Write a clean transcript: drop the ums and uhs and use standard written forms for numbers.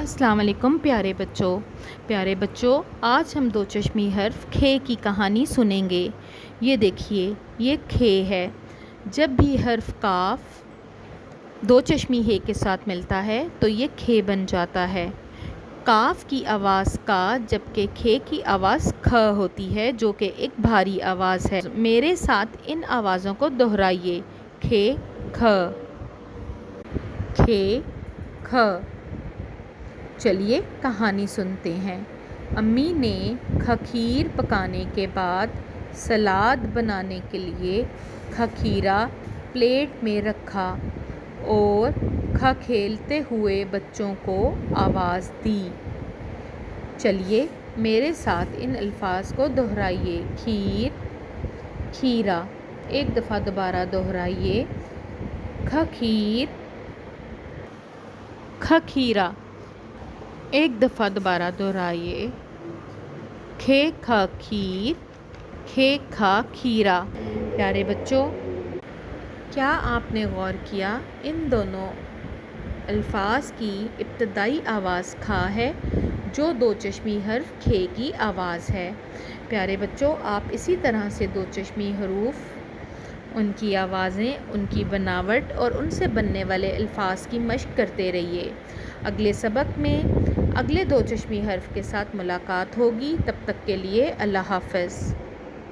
अस्सलाम वालेकुम प्यारे बच्चों आज हम दो चश्मी हर्फ खे की कहानी सुनेंगे। ये देखिए, ये खे है। जब भी हर्फ काफ दो चश्मी हे के साथ मिलता है तो ये खे बन जाता है। काफ की आवाज़ का जबकि खे की आवाज़ ख होती है, जो कि एक भारी आवाज़ है। मेरे साथ इन आवाज़ों को दोहराइए। खे ख, खे ख। चलिए कहानी सुनते हैं। अम्मी ने खीर पकाने के बाद सलाद बनाने के लिए खीरा प्लेट में रखा और खेलते हुए बच्चों को आवाज़ दी। चलिए मेरे साथ इन अल्फाज को दोहराइए। खीर, खीरा। एक दफ़ा दोबारा दोहराइए। खीर, खीरा। एक दफ़ा दोबारा दोहराइए। खे खा खीर, खे खा खीरा। प्यारे बच्चों, क्या आपने गौर किया इन दोनों अल्फाज की इब्तदाई आवाज़ खा है, जो दो चश्मी हर्फ खे की आवाज़ है। प्यारे बच्चों, आप इसी तरह से दो चश्मी हरूफ, उनकी आवाज़ें, उनकी बनावट और उनसे बनने वाले अल्फाज की मश्क करते रहिए। अगले सबक में अगले दो चश्मी हर्फ के साथ मुलाकात होगी। तब तक के लिए अल्लाह हाफ़िज़।